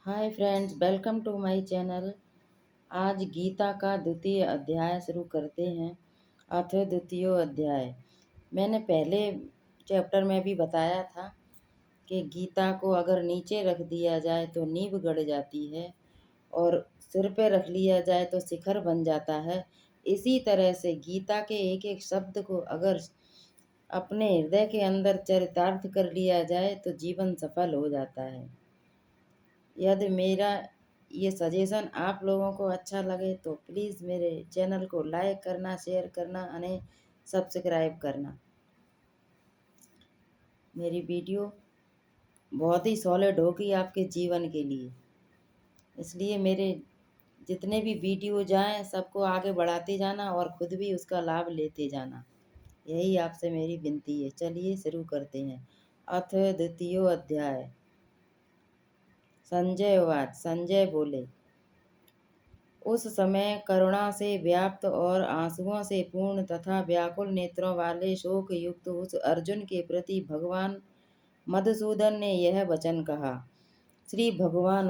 Hi friends, welcome to my channel. आज गीता का द्वितीय अध्याय शुरू करते हैं। अथ द्वितीय अध्याय। मैंने पहले चैप्टर में भी बताया था कि गीता को अगर नीचे रख दिया जाए तो नींव गड़ जाती है और सिर पे रख लिया जाए तो शिखर बन जाता है। इसी तरह से गीता के एक एक शब्द को अगर अपने हृदय के अंदर चरितार्थ कर लिया जाए तो जीवन सफल हो जाता है। यदि मेरा ये सजेशन आप लोगों को अच्छा लगे तो प्लीज़ मेरे चैनल को लाइक करना, शेयर करना और सब्सक्राइब करना। मेरी वीडियो बहुत ही सॉलिड होगी आपके जीवन के लिए, इसलिए मेरे जितने भी वीडियो जाएं सबको आगे बढ़ाते जाना और खुद भी उसका लाभ लेते जाना। यही आपसे मेरी विनती है। चलिए शुरू करते हैं। अथ द्वितीय अध्याय। संजय बोले, उस समय करुणा से व्याप्त और आंसुओं से पूर्ण तथा व्याकुल नेत्रों वाले शोक युक्त उस अर्जुन के प्रति भगवान मधुसूदन ने यह वचन कहा। श्री भगवान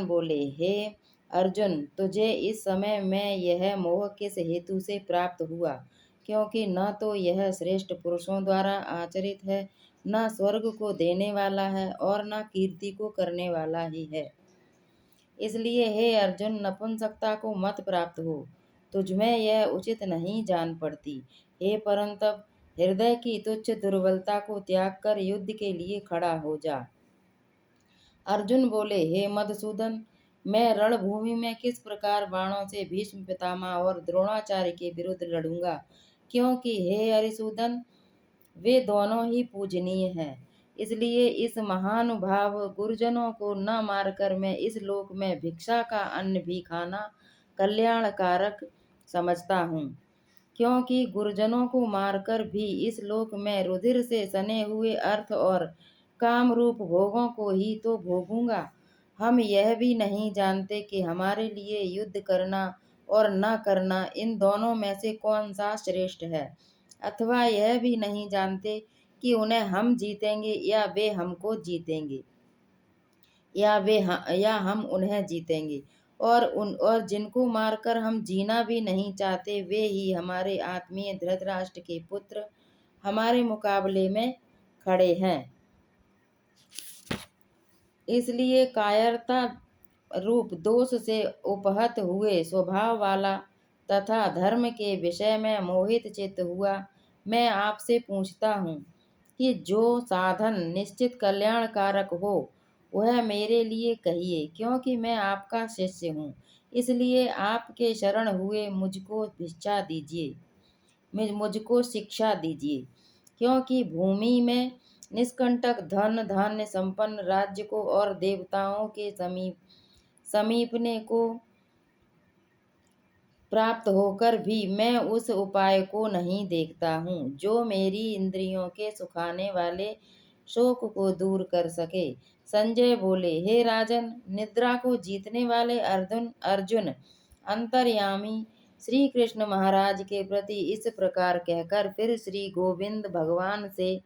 बोले, हे अर्जुन, तुझे इस समय में यह मोह किस हेतु से प्राप्त हुआ? क्योंकि न तो यह श्रेष्ठ पुरुषों द्वारा आचरित है, न स्वर्ग को देने वाला है और न कीर्ति को करने वाला ही है। इसलिए हे अर्जुन, नपुंसकता को मत प्राप्त हो। तुझमें यह उचित नहीं जान पड़ती। हे परंतप, हृदय की तुच्छ दुर्बलता को त्याग कर युद्ध के लिए खड़ा हो जा। अर्जुन बोले, हे मधुसूदन, मैं रणभूमि में किस प्रकार बाणों से भीष्म पितामह और द्रोणाचार्य के विरुद्ध लड़ूंगा? क्योंकि हे हरिसूदन, वे दोनों ही पूजनीय हैं। इसलिए इस महानुभाव गुरुजनों को न मारकर मैं इस लोक में भिक्षा का अन्न भी खाना कल्याणकारक समझता हूँ। क्योंकि गुरुजनों को मारकर भी इस लोक में रुधिर से सने हुए अर्थ और काम रूप भोगों को ही तो भोगूंगा। हम यह भी नहीं जानते कि हमारे लिए युद्ध करना और न करना, इन दोनों में से कौन सा श्रेष्ठ है। अथवा यह भी नहीं जानते कि उन्हें हम जीतेंगे या वे हमको जीतेंगे, या हम उन्हें जीतेंगे। और जिनको मारकर हम जीना भी नहीं चाहते, वे ही हमारे आत्मीय धृतराष्ट्र के पुत्र हमारे मुकाबले में खड़े हैं। इसलिए कायरता रूप दोष से उपहत हुए स्वभाव वाला तथा धर्म के विषय में मोहित चित्त हुआ, मैं आपसे पूछता हूँ कि जो साधन निश्चित कल्याणकारक हो वह मेरे लिए कहिए, क्योंकि मैं आपका शिष्य हूँ। इसलिए आपके शरण हुए मुझको शिक्षा दीजिए। क्योंकि भूमि में निष्कंटक धन धान्य संपन्न राज्य को और देवताओं के समीपने को प्राप्त होकर भी मैं उस उपाय को नहीं देखता हूँ जो मेरी इंद्रियों के सुखाने वाले शोक को दूर कर सके। संजय बोले, हे राजन, निद्रा को जीतने वाले अर्जुन अंतर्यामी श्री कृष्ण महाराज के प्रति इस प्रकार कहकर फिर श्री गोविंद भगवान से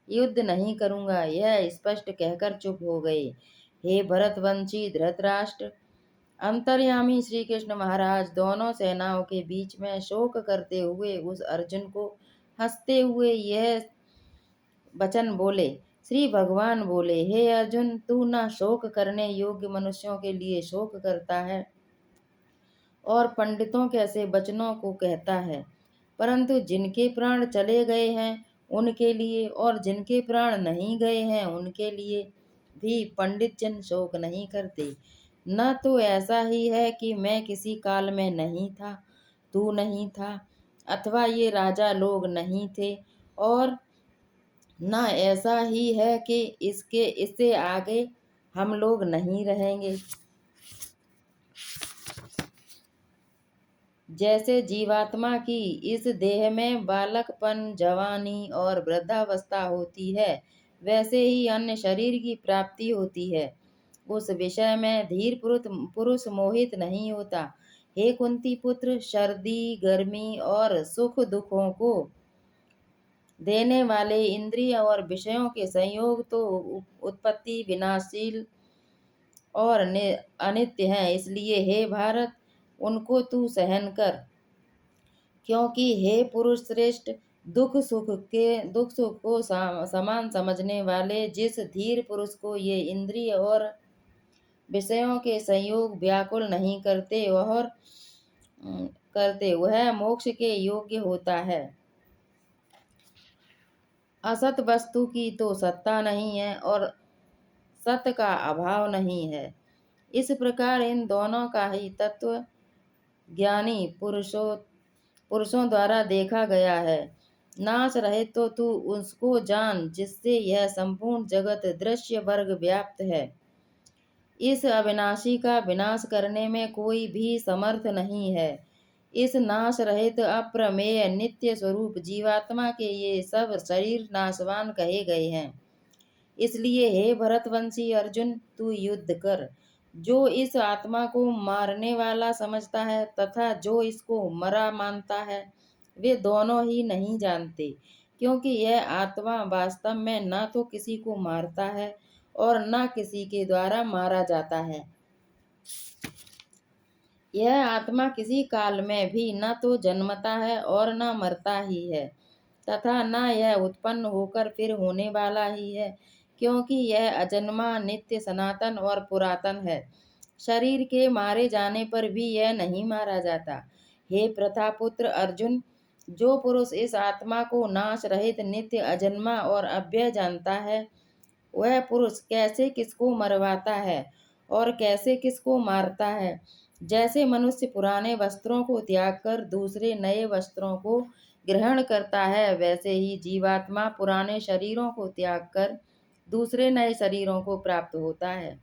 युद्ध नहीं करूंगा यह स्पष्ट कहकर चुप हो गए। हे भरतवंशी धृतराष्ट्र, अंतर्यामी श्री कृष्ण महाराज दोनों सेनाओं के बीच में शोक करते हुए उस अर्जुन को हंसते हुए यह वचन बोले। श्री भगवान बोले, हे अर्जुन, तू न शोक करने योग्य मनुष्यों के लिए शोक करता है और पंडितों के ऐसे वचनों को कहता है, परंतु जिनके प्राण चले गए हैं उनके लिए और जिनके प्राण नहीं गए हैं उनके लिए भी पंडित जन शोक नहीं करते। न तो ऐसा ही है कि मैं किसी काल में नहीं था, तू नहीं था, अथवा ये राजा लोग नहीं थे, और न ऐसा ही है कि इससे आगे हम लोग नहीं रहेंगे। जैसे जीवात्मा की इस देह में बालकपन, जवानी और वृद्धावस्था होती है, वैसे ही अन्य शरीर की प्राप्ति होती है। उस विषय में धीर पुरुष मोहित नहीं होता। हे कुंती पुत्र, सर्दी गर्मी और सुख दुखों को देने वाले इंद्रिय और विषयों के संयोग तो उत्पत्ति विनाशील और अनित्य हैं। इसलिए हे भारत, उनको तू सहन कर। क्योंकि हे पुरुष श्रेष्ठ, दुख सुख को समान समझने वाले जिस धीर पुरुष को ये इंद्रिय और विषयों के संयोग व्याकुल नहीं करते वह मोक्ष के योग्य होता है। असत वस्तु की तो सत्ता नहीं है और सत्य का अभाव नहीं है। इस प्रकार इन दोनों का ही तत्व ज्ञानी पुरुषों द्वारा देखा गया है। नाश रहे तो तू उसको जान जिससे यह संपूर्ण जगत दृश्य वर्ग व्याप्त है। इस अविनाशी का विनाश करने में कोई भी समर्थ नहीं है। इस नाश रहित अप्रमेय नित्य स्वरूप जीवात्मा के ये सब शरीर नाशवान कहे गए हैं। इसलिए हे भरतवंशी अर्जुन, तू युद्ध कर। जो इस आत्मा को मारने वाला समझता है तथा जो इसको मरा मानता है, वे दोनों ही नहीं जानते। क्योंकि यह आत्मा वास्तव में न तो किसी को मारता है और न किसी के द्वारा मारा जाता है। यह आत्मा किसी काल में भी न तो जन्मता है और न मरता ही है, तथा न यह उत्पन्न होकर फिर होने वाला ही है, क्योंकि यह अजन्मा, नित्य, सनातन और पुरातन है। शरीर के मारे जाने पर भी यह नहीं मारा जाता। हे प्रथापुत्र अर्जुन, जो पुरुष इस आत्मा को नाश रहित, नित्य, अजन्मा और अव्यय जानता है, वह पुरुष कैसे किसको मरवाता है और कैसे किसको मारता है। जैसे मनुष्य पुराने वस्त्रों को त्याग कर दूसरे नए वस्त्रों को ग्रहण करता है, वैसे ही जीवात्मा पुराने शरीरों को त्याग कर दूसरे नए शरीरों को प्राप्त होता है।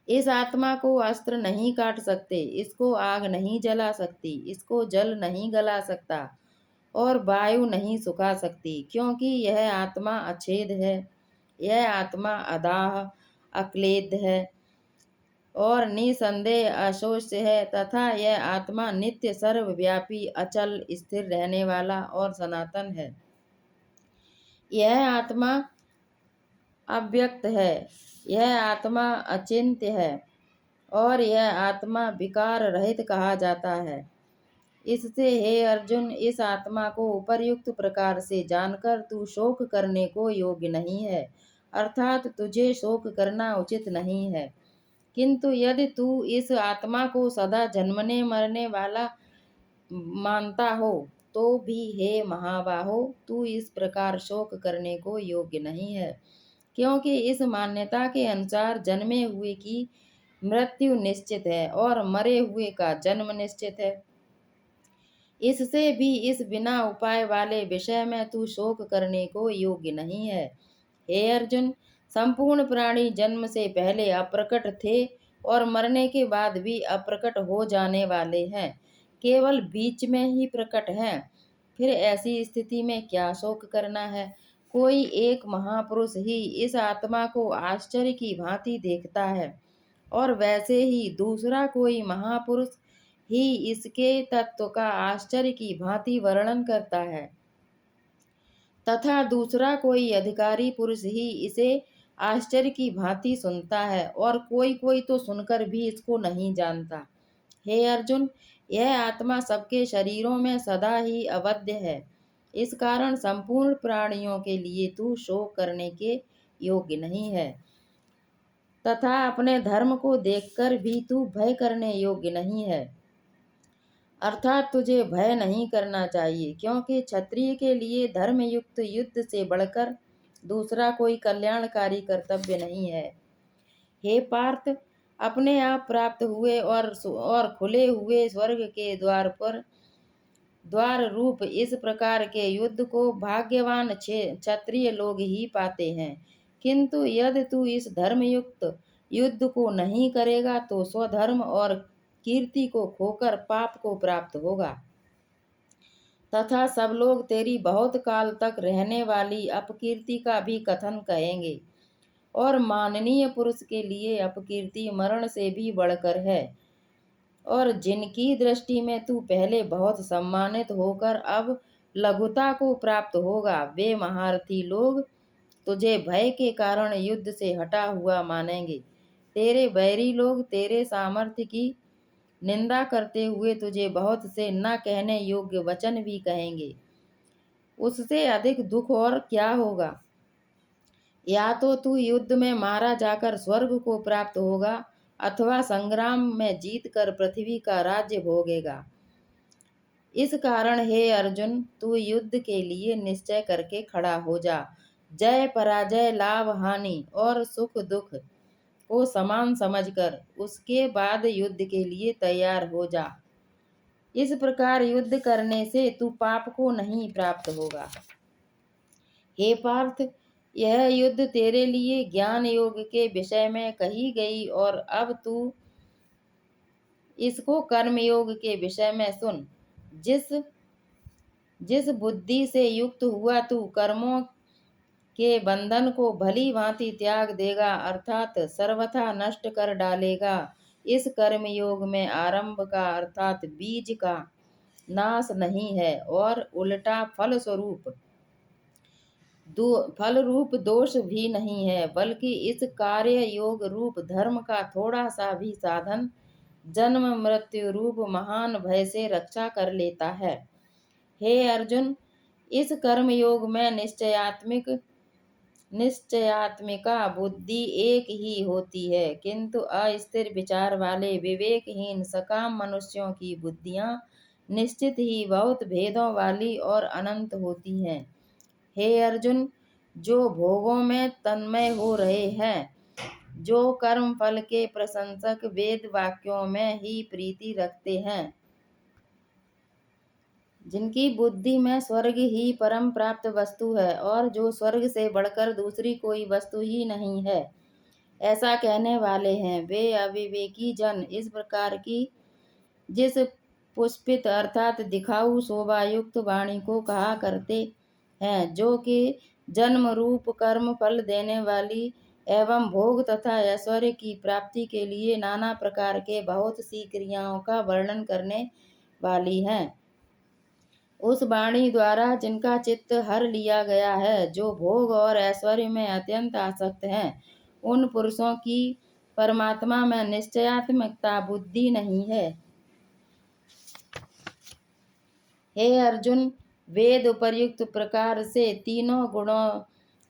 इस आत्मा को अस्त्र नहीं काट सकते, इसको आग नहीं जला सकती, इसको जल नहीं गला सकता और वायु नहीं सुखा सकती, क्योंकि यह आत्मा अछेद है। यह आत्मा अदाह, अक्लेद है और निसंदेह अशोष्य है, तथा यह आत्मा नित्य, सर्वव्यापी, अचल, स्थिर रहने वाला और सनातन है। यह आत्मा अव्यक्त है, यह आत्मा अचिंत्य है और यह आत्मा विकार रहित कहा जाता है। इससे हे अर्जुन, इस आत्मा को उपर्युक्त प्रकार से जानकर तू शोक करने को योग्य नहीं है, अर्थात तुझे शोक करना उचित नहीं है। किंतु यदि तू इस आत्मा को सदा जन्मने मरने वाला मानता हो, तो भी हे महाबाहो, तू इस प्रकार शोक करने को योग्य नहीं है, क्योंकि इस मान्यता के अनुसार जन्मे हुए की मृत्यु निश्चित है और मरे हुए का जन्म निश्चित है। इससे भी इस बिना उपाय वाले विषय में तू शोक करने को योग्य नहीं है। हे अर्जुन, संपूर्ण प्राणी जन्म से पहले अप्रकट थे और मरने के बाद भी अप्रकट हो जाने वाले हैं, केवल बीच में ही प्रकट हैं। फिर ऐसी स्थिति में क्या शोक करना है। कोई एक महापुरुष ही इस आत्मा को आश्चर्य की भांति देखता है और वैसे ही दूसरा कोई महापुरुष ही इसके तत्व का आश्चर्य की भांति वर्णन करता है, तथा दूसरा कोई अधिकारी पुरुष ही इसे आश्चर्य की भांति सुनता है और कोई कोई तो सुनकर भी इसको नहीं जानता। हे अर्जुन, यह आत्मा सबके शरीरों में सदा ही अवध्य है। इस कारण संपूर्ण प्राणियों के लिए तू शोक करने के योग्य नहीं है, तथा अपने धर्म को देखकर भी तू भय करने योग्य नहीं है, अर्थात तुझे भय नहीं करना चाहिए, क्योंकि क्षत्रिय के लिए धर्मयुक्त युद्ध से बढ़कर दूसरा कोई कल्याणकारी कर्तव्य नहीं है। हे पार्थ, अपने आप प्राप्त हुए और खुले हुए स्वर्ग के द्वार रूप इस प्रकार के युद्ध को भाग्यवान क्षत्रिय लोग ही पाते हैं। किंतु यदि तू इस धर्मयुक्त युद्ध को नहीं करेगा तो स्वधर्म और कीर्ति को खोकर पाप को प्राप्त होगा, तथा सब लोग तेरी बहुत काल तक रहने वाली अपकीर्ति का भी कथन कहेंगे। और माननीय पुरुष के लिए अपकीर्ति मरण से भी बढ़कर है, और जिनकी दृष्टि में तू पहले बहुत सम्मानित होकर अब लघुता को प्राप्त होगा। वे महारथी लोग तुझे भय के कारण युद्ध से हटा हुआ मानेंगे। तेरे बैरी लोग तेरे सामर्थ्य की निंदा करते हुए तुझे बहुत से न कहने योग्य वचन भी कहेंगे। उससे अधिक दुख और क्या होगा? या तो तू युद्ध में मारा जाकर स्वर्ग को प्राप्त होगा, अथवा संग्राम में जीत कर पृथ्वी का राज्य भोगेगा। इस कारण हे अर्जुन, तू युद्ध के लिए निश्चय करके खड़ा हो जा। जय पराजय, लाभ हानि और सुख दुख को समान समझकर उसके बाद युद्ध के लिए तैयार हो जा। इस प्रकार युद्ध करने से तू पाप को नहीं प्राप्त होगा। हे पार्थ, यह युद्ध तेरे लिए ज्ञान योग के विषय में कही गई, और अब तू इसको कर्म योग के विषय में सुन। जिस जिस बुद्धि से युक्त हुआ तू कर्मों के बंधन को भली भांति त्याग देगा, अर्थात सर्वथा नष्ट कर डालेगा। इस कर्म योग में आरंभ का अर्थात बीज का नाश नहीं है, और उल्टा फल रूप दोष भी नहीं है, बल्कि इस कार्य योग रूप धर्म का थोड़ा सा भी साधन जन्म मृत्यु रूप महान भय से रक्षा कर लेता है। हे अर्जुन, इस कर्म योग में निश्चयात्मिका बुद्धि एक ही होती है, किंतु अस्थिर विचार वाले विवेकहीन सकाम मनुष्यों की बुद्धियां निश्चित ही बहुत भेदों वाली और अनंत होती हैं। हे अर्जुन, जो भोगों में तन्मय हो रहे हैं, जो कर्म फल के प्रशंसक वेद वाक्यों में ही प्रीति रखते हैं, जिनकी बुद्धि में स्वर्ग ही परम प्राप्त वस्तु है, और जो स्वर्ग से बढ़कर दूसरी कोई वस्तु ही नहीं है, ऐसा कहने वाले हैं, वे अविवेकी जन इस प्रकार की जिस पुष्पित अर्थात दिखाऊ शोभायुक्त वाणी को कहा करते हैं, जो कि जन्म रूप कर्म फल देने वाली एवं भोग तथा ऐश्वर्य की प्राप्ति के लिए नाना प्रकार के बहुत सी क्रियाओं का वर्णन करने वाली हैं। उस वाणी द्वारा जिनका चित्त हर लिया गया है, जो भोग और ऐश्वर्य में अत्यंत आसक्त हैं, उन पुरुषों की परमात्मा में निश्चयात्मकता बुद्धि नहीं है। हे अर्जुन, वेद उपर्युक्त प्रकार से तीनों गुणों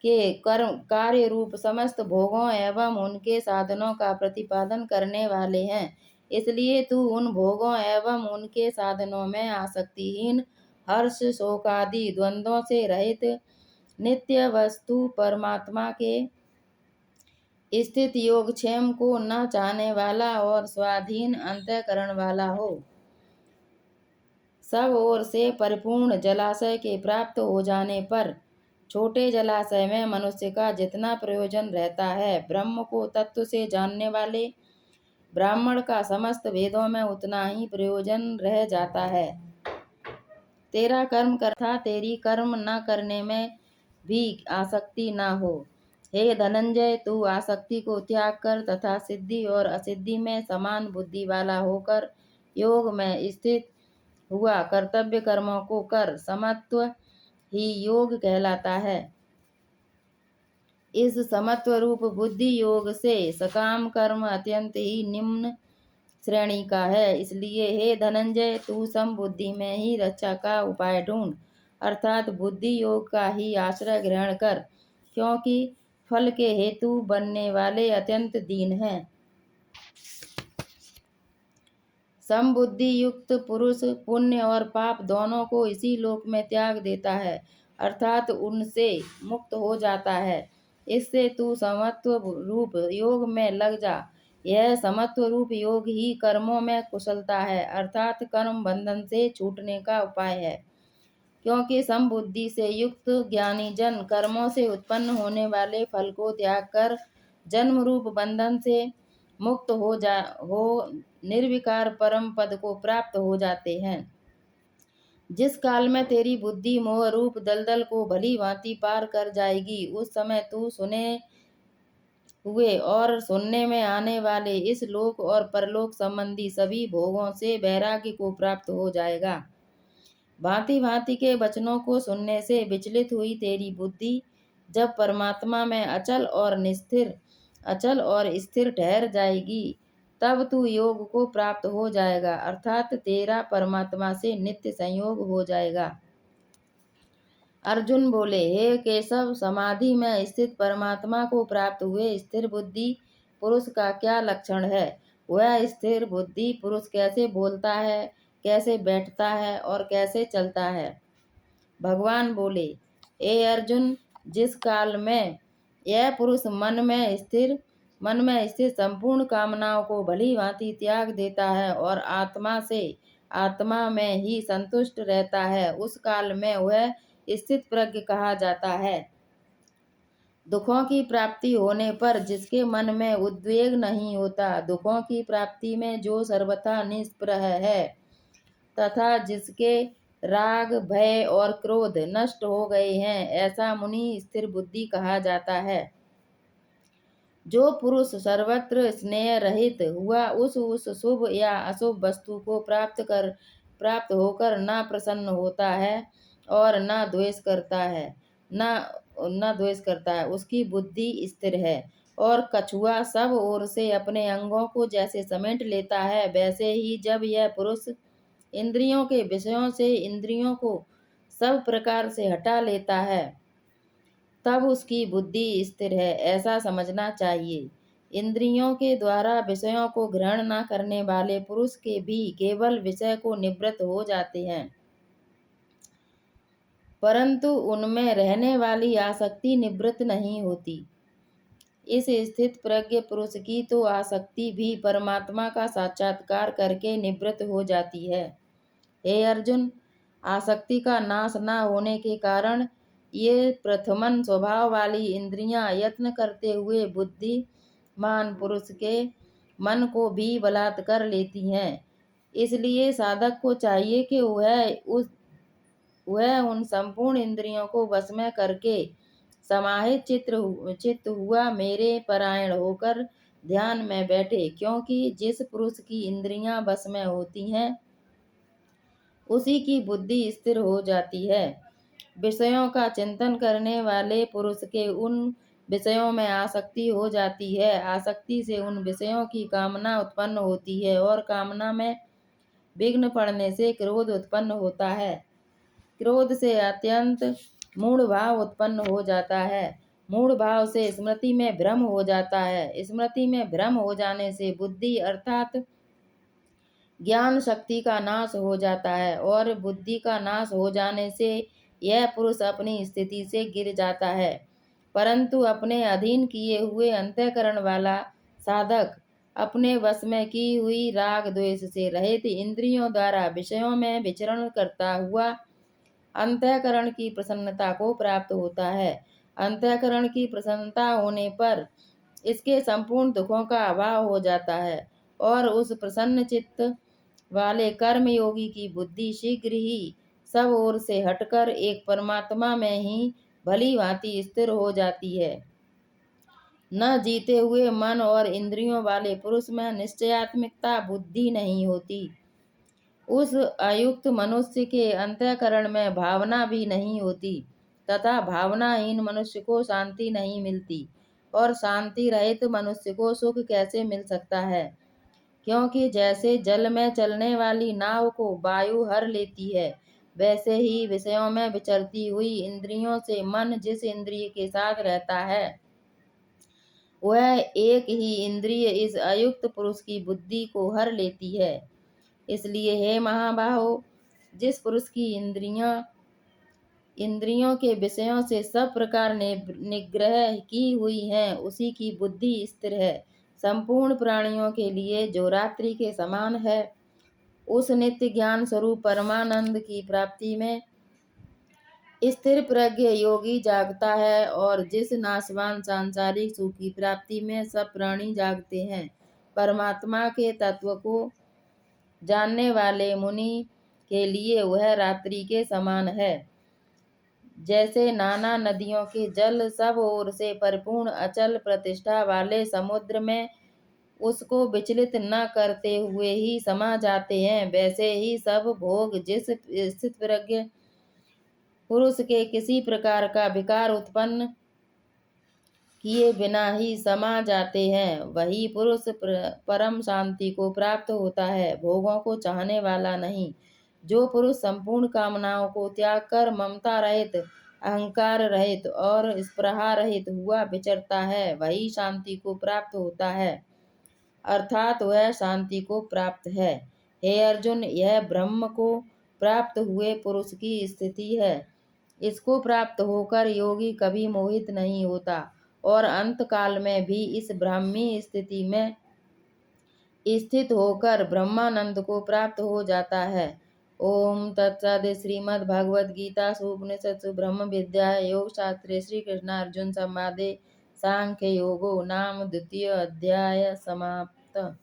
के कर्म कार्य रूप समस्त भोगों एवं उनके साधनों का प्रतिपादन करने वाले हैं। इसलिए तू उन भोगों एवं उनके साधनों में आसक्तिहीन, हर्ष शोकादि द्वंद्वों से रहित, नित्य वस्तु परमात्मा के स्थित योगक्षेम को न चाहने वाला और स्वाधीन अंतःकरण वाला हो। सब ओर से परिपूर्ण जलाशय के प्राप्त हो जाने पर छोटे जलाशय में मनुष्य का जितना प्रयोजन रहता है, ब्रह्म को तत्व से जानने वाले ब्राह्मण का समस्त वेदों में उतना ही प्रयोजन रह जाता है। तेरा कर्म करता तेरी कर्म न करने में भी आसक्ति न हो। हे धनंजय, तू आसक्ति को त्याग कर तथा सिद्धि और असिद्धि में समान बुद्धि वाला होकर योग में स्थित हुआ कर्तव्य कर्मों को कर। समत्व ही योग कहलाता है। इस समत्व रूप बुद्धि योग से सकाम कर्म अत्यंत ही निम्न श्रेणी का है। इसलिए हे धनंजय, तू समबुद्धि में ही रक्षा का उपाय ढूंढ, अर्थात बुद्धि योग का ही आश्रय ग्रहण कर, क्योंकि फल के हेतु बनने वाले अत्यंत दीन हैं। समबुद्धि युक्त पुरुष पुण्य और पाप दोनों को इसी लोक में त्याग देता है, अर्थात उनसे मुक्त हो जाता है। इससे तू समत्व रूप योग में लग जा। यह समत्व रूप योग ही कर्मों में कुशलता है, अर्थात कर्म बंधन से छूटने का उपाय है। क्योंकि समबुद्धि से युक्त ज्ञानी जन कर्मों से उत्पन्न होने वाले फल को त्याग कर जन्म रूप बंधन से मुक्त हो निर्विकार परम पद को प्राप्त हो जाते हैं। जिस काल में तेरी बुद्धि मोह रूप दलदल को भली भांति पार कर जाएगी, उस समय तू सुने हुए और सुनने में आने वाले इस लोक और परलोक संबंधी सभी भोगों से वैराग्य को प्राप्त हो जाएगा। भांति भांति के वचनों को सुनने से विचलित हुई तेरी बुद्धि जब परमात्मा में अचल और स्थिर ठहर जाएगी, तब तू योग को प्राप्त हो जाएगा, अर्थात तेरा परमात्मा से नित्य संयोग हो जाएगा। अर्जुन बोले, हे केशव, समाधि में स्थित परमात्मा को प्राप्त हुए स्थिर बुद्धि पुरुष का क्या लक्षण है? वह स्थिर बुद्धि पुरुष कैसे बोलता है, कैसे बैठता है और कैसे चलता है? भगवान बोले, हे अर्जुन, जिस काल में यह पुरुष मन में स्थिर संपूर्ण कामनाओं को भली भांति त्याग देता है और आत्मा में ही संतुष्ट रहता है, उस काल में वह स्थित प्रज्ञ कहा जाता है। दुखों की प्राप्ति होने पर जिसके मन में उद्वेग नहीं होता, दुखों की प्राप्ति में जो सर्वथा निष्प्रह है, तथा जिसके राग, भय और क्रोध नष्ट हो गए हैं, ऐसा मुनि स्थिर बुद्धि कहा जाता है। जो पुरुष सर्वत्र स्नेह रहित हुआ उस शुभ या अशुभ वस्तु को प्राप्त होकर न प्रसन्न होता है और न द्वेष करता है, उसकी बुद्धि स्थिर है। और कछुआ सब ओर से अपने अंगों को जैसे समेट लेता है, वैसे ही जब यह पुरुष इंद्रियों के विषयों से इंद्रियों को सब प्रकार से हटा लेता है, तब उसकी बुद्धि स्थिर है, ऐसा समझना चाहिए। इंद्रियों के द्वारा विषयों को ग्रहण न करने वाले पुरुष के भी केवल विषय को निवृत्त हो जाते हैं, परंतु उनमें रहने वाली आसक्ति निवृत्त नहीं होती। इस स्थित प्रज्ञ पुरुष की तो आसक्ति भी परमात्मा का साक्षात्कार करके निवृत्त हो जाती है। हे अर्जुन, आसक्ति का नाश न होने के कारण ये प्रथमन स्वभाव वाली इंद्रियां यत्न करते हुए बुद्धिमान पुरुष के मन को भी बलात् कर लेती हैं। इसलिए साधक को चाहिए कि वह उन संपूर्ण इंद्रियों को वश में करके समाहित चित्त हुआ मेरे परायण होकर ध्यान में बैठे, क्योंकि जिस पुरुष की इंद्रियां वश में होती हैं उसी की बुद्धि स्थिर हो जाती है। विषयों का चिंतन करने वाले पुरुष के उन विषयों में आसक्ति हो जाती है, आसक्ति से उन विषयों की कामना उत्पन्न होती है और कामना में विघ्न पड़ने से क्रोध उत्पन्न होता है। क्रोध से अत्यंत मूढ़ भाव उत्पन्न हो जाता है, मूढ़ भाव से स्मृति में भ्रम हो जाता है, स्मृति में भ्रम हो जाने से बुद्धि अर्थात ज्ञान शक्ति का नाश हो जाता है और बुद्धि का नाश हो जाने से यह पुरुष अपनी स्थिति से गिर जाता है। परंतु अपने अधीन किए हुए अंतःकरण वाला साधक अपने वश में की हुई राग द्वेष से रहित इंद्रियों द्वारा विषयों में विचरण करता हुआ अंतःकरण की प्रसन्नता को प्राप्त होता है। अंतःकरण की प्रसन्नता होने पर इसके संपूर्ण दुखों का अभाव हो जाता है और उस प्रसन्न चित्त वाले कर्म योगी की बुद्धि शीघ्र ही सब ओर से हटकर एक परमात्मा में ही भली भांति स्थिर हो जाती है। न जीते हुए मन और इंद्रियों वाले पुरुष में निश्चयात्मिकता बुद्धि नहीं होती। उस अयुक्त मनुष्य के अंतःकरण में भावना भी नहीं होती तथा भावनाहीन मनुष्य को शांति नहीं मिलती, और शांति रहित मनुष्य को सुख कैसे मिल सकता है? क्योंकि जैसे जल में चलने वाली नाव को वायु हर लेती है, वैसे ही विषयों में विचरती हुई इंद्रियों से मन जिस इंद्रिय के साथ रहता है, वह एक ही इंद्रिय इस अयुक्त पुरुष की बुद्धि को हर लेती है। इसलिए हे महाबाहो, जिस पुरुष की इंद्रियों के विषयों से सब प्रकार निग्रह की हुई हैं, उसी की बुद्धि स्थिर है। संपूर्ण प्राणियों के लिए जो रात्रि के समान है, उस नित्य ज्ञान स्वरूप परमानंद की प्राप्ति में स्थिर प्रज्ञ योगी जागता है, और जिस नाशवान सांसारिक सुख की प्राप्ति में सब प्राणी जागते हैं, परमात्मा के तत्व को जानने वाले मुनि के लिए वह रात्रि के समान है। जैसे नाना नदियों के जल सब ओर से परिपूर्ण अचल प्रतिष्ठा वाले समुद्र में उसको विचलित न करते हुए ही समा जाते हैं। वैसे ही सब भोग जिस स्थित प्रज्ञ पुरुष के किसी प्रकार का विकार उत्पन्न किए बिना ही समा जाते हैं, वही पुरुष परम शांति को प्राप्त होता है, भोगों को चाहने वाला नहीं। जो पुरुष संपूर्ण कामनाओं को त्याग कर ममता रहित, अहंकार रहित और स्पृहा रहित हुआ विचरता है, वही शांति को प्राप्त होता है, अर्थात वह शांति को प्राप्त है। हे अर्जुन, यह ब्रह्म को प्राप्त हुए पुरुष की स्थिति है। इसको प्राप्त होकर योगी कभी मोहित नहीं होता और अंत काल में भी इस ब्राह्मी स्थिति में स्थित होकर ब्रह्मानंद को प्राप्त हो जाता है। ओम तत्सद। श्रीमद् भगवद गीता उपनिषत्सु ब्रह्म विद्या योग शास्त्रे श्री कृष्ण अर्जुन संवादे सांख्य योगो नाम द्वितीय अध्याय समाप्त।